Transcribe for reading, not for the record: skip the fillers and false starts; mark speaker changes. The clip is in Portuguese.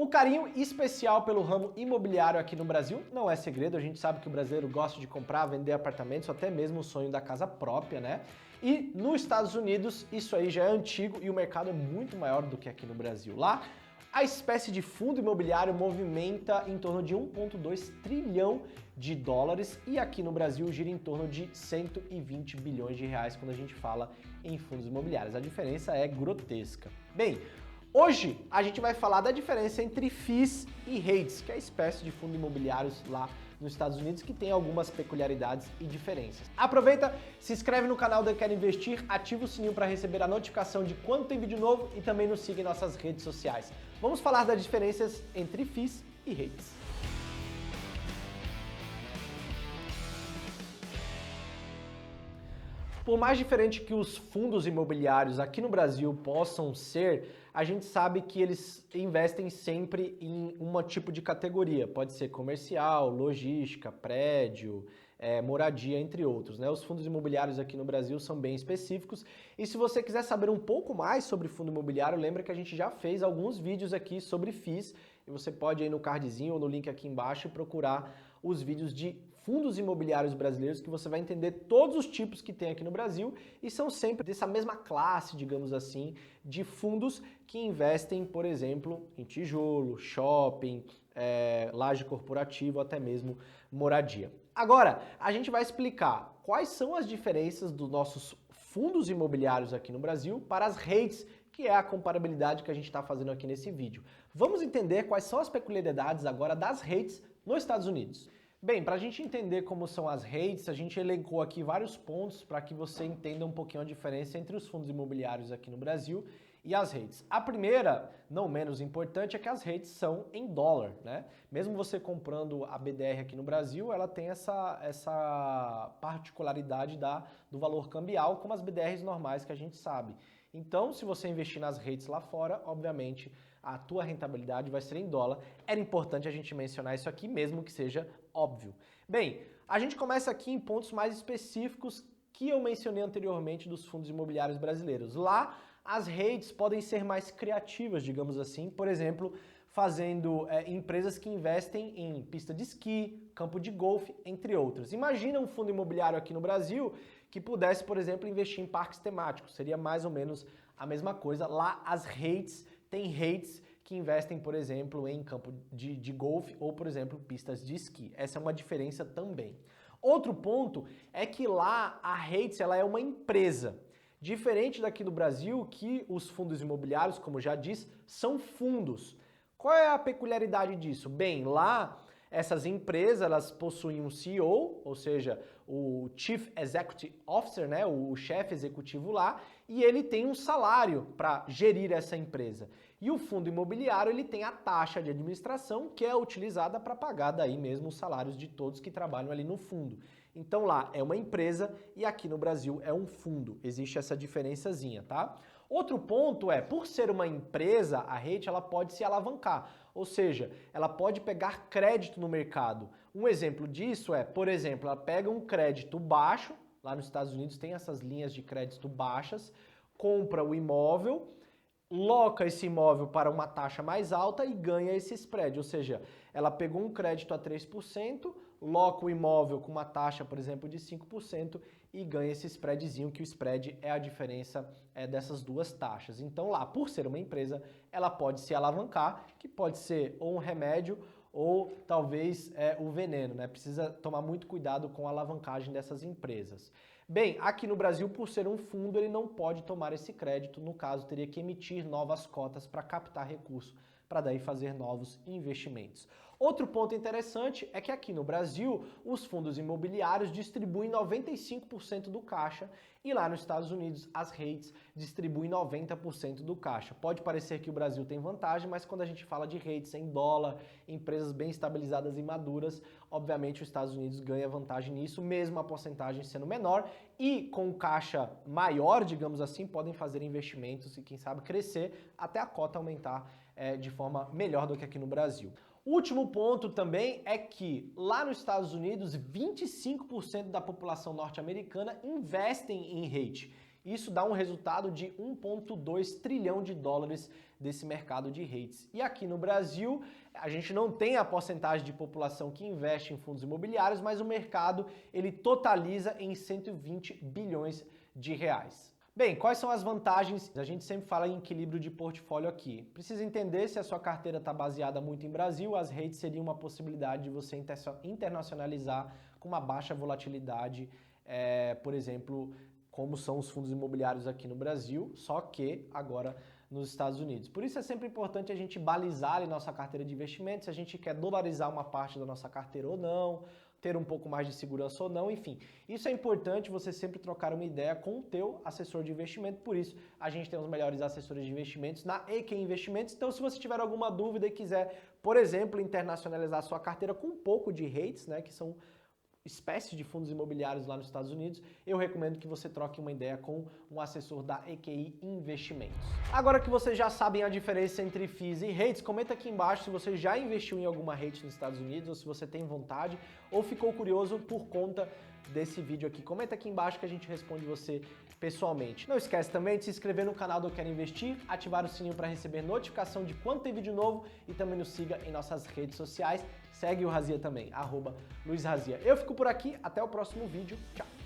Speaker 1: carinho especial pelo ramo imobiliário aqui no Brasil não é segredo, a gente sabe que o brasileiro gosta de comprar, vender apartamentos, até mesmo o sonho da casa própria, né? E nos Estados Unidos isso aí já é antigo e o mercado é muito maior do que aqui no Brasil. Lá, a espécie de fundo imobiliário movimenta em torno de 1,2 trilhão de dólares e aqui no Brasil gira em torno de 120 bilhões de reais quando a gente fala em fundos imobiliários. A diferença é grotesca. Bem, hoje a gente vai falar da diferença entre FIIs e REITs, que é a espécie de fundos imobiliários lá nos Estados Unidos que tem algumas peculiaridades e diferenças. Aproveita, se inscreve no canal do Eu Quero Investir, ativa o sininho para receber a notificação de quando tem vídeo novo e também nos siga em nossas redes sociais. Vamos falar das diferenças entre FIIs e REITs. Por mais diferente que os fundos imobiliários aqui no Brasil possam ser, a gente sabe que eles investem sempre em um tipo de categoria. Pode ser comercial, logística, prédio, moradia, entre outros, né? Os fundos imobiliários aqui no Brasil são bem específicos. E se você quiser saber um pouco mais sobre fundo imobiliário, lembra que a gente já fez alguns vídeos aqui sobre FIIs. E você pode ir aí no cardzinho ou no link aqui embaixo e procurar os vídeos de fundos imobiliários brasileiros que você vai entender todos os tipos que tem aqui no Brasil e são sempre dessa mesma classe, digamos assim, de fundos que investem, por exemplo, em tijolo, shopping, laje corporativa ou até mesmo moradia. Agora, a gente vai explicar quais são as diferenças dos nossos fundos imobiliários aqui no Brasil para as REITs, que é a comparabilidade que a gente está fazendo aqui nesse vídeo. Vamos entender quais são as peculiaridades agora das REITs nos Estados Unidos. Bem, para a gente entender como são as REITs, a gente elencou aqui vários pontos para que você entenda um pouquinho a diferença entre os fundos imobiliários aqui no Brasil e as REITs. A primeira, não menos importante, é que as REITs são em dólar, né? Mesmo você comprando a BDR aqui no Brasil, ela tem essa particularidade do valor cambial, como as BDRs normais que a gente sabe. Então, se você investir nas REITs lá fora, obviamente a tua rentabilidade vai ser em dólar. Era importante a gente mencionar isso aqui, mesmo que seja óbvio. Bem, a gente começa aqui em pontos mais específicos que eu mencionei anteriormente dos fundos imobiliários brasileiros. Lá, as REITs podem ser mais criativas, digamos assim, por exemplo, fazendo empresas que investem em pista de esqui, campo de golfe, entre outros. Imagina um fundo imobiliário aqui no Brasil que pudesse, por exemplo, investir em parques temáticos. Seria mais ou menos a mesma coisa. Lá, as REITs tem REITs que investem, por exemplo, em campo de golfe ou, por exemplo, pistas de esqui. Essa é uma diferença também. Outro ponto é que lá a REITs ela é uma empresa. Diferente daqui do Brasil, que os fundos imobiliários, como já disse, são fundos. Qual é a peculiaridade disso? Bem, lá essas empresas elas possuem um CEO, ou seja, o Chief Executive Officer, né, o chefe executivo lá, e ele tem um salário para gerir essa empresa. E o fundo imobiliário ele tem a taxa de administração que é utilizada para pagar daí mesmo os salários de todos que trabalham ali no fundo. Então lá é uma empresa e aqui no Brasil é um fundo. Existe essa diferençazinha, tá? Outro ponto é, por ser uma empresa, a REIT ela pode se alavancar, ou seja, ela pode pegar crédito no mercado. Um exemplo disso é, por exemplo, ela pega um crédito baixo, lá nos Estados Unidos tem essas linhas de crédito baixas, compra o imóvel, loca esse imóvel para uma taxa mais alta e ganha esse spread, ou seja, ela pegou um crédito a 3%, loca o imóvel com uma taxa, por exemplo, de 5% e ganha esse spreadzinho, que o spread é a diferença dessas duas taxas. Então lá, por ser uma empresa, ela pode se alavancar, que pode ser ou um remédio ou talvez o veneno, né? Precisa tomar muito cuidado com a alavancagem dessas empresas. Bem, aqui no Brasil, por ser um fundo, ele não pode tomar esse crédito, no caso, teria que emitir novas cotas para captar recurso, para daí fazer novos investimentos. Outro ponto interessante é que aqui no Brasil, os fundos imobiliários distribuem 95% do caixa e lá nos Estados Unidos as REITs distribuem 90% do caixa. Pode parecer que o Brasil tem vantagem, mas quando a gente fala de REITs em dólar, empresas bem estabilizadas e maduras, obviamente os Estados Unidos ganha vantagem nisso, mesmo a porcentagem sendo menor e com caixa maior, digamos assim, podem fazer investimentos e quem sabe crescer até a cota aumentar de forma melhor do que aqui no Brasil. O último ponto também é que lá nos Estados Unidos 25% da população norte-americana investem em REIT. Isso dá um resultado de 1,2 trilhão de dólares desse mercado de REITs. E aqui no Brasil, a gente não tem a porcentagem de população que investe em fundos imobiliários, mas o mercado ele totaliza em 120 bilhões de reais. Bem, quais são as vantagens? A gente sempre fala em equilíbrio de portfólio aqui. Precisa entender se a sua carteira está baseada muito em Brasil, as REITs seriam uma possibilidade de você internacionalizar com uma baixa volatilidade, por exemplo, como são os fundos imobiliários aqui no Brasil, só que agora nos Estados Unidos. Por isso é sempre importante a gente balizar ali nossa carteira de investimentos, se a gente quer dolarizar uma parte da nossa carteira ou não, ter um pouco mais de segurança ou não, enfim. Isso é importante você sempre trocar uma ideia com o teu assessor de investimento, por isso a gente tem os melhores assessores de investimentos na EQ Investimentos. Então se você tiver alguma dúvida e quiser, por exemplo, internacionalizar a sua carteira com um pouco de REITs, né, que são espécies de fundos imobiliários lá nos Estados Unidos, eu recomendo que você troque uma ideia com um assessor da EQI Investimentos. Agora que vocês já sabem a diferença entre FIIs e REITs, comenta aqui embaixo se você já investiu em alguma REIT nos Estados Unidos, ou se você tem vontade, ou ficou curioso por conta desse vídeo aqui. Comenta aqui embaixo que a gente responde você pessoalmente. Não esquece também de se inscrever no canal do Eu Quero Investir, ativar o sininho para receber notificação de quando tem vídeo novo e também nos siga em nossas redes sociais. Segue o Razia também, @LuizRazia. Eu fico por aqui, até o próximo vídeo. Tchau!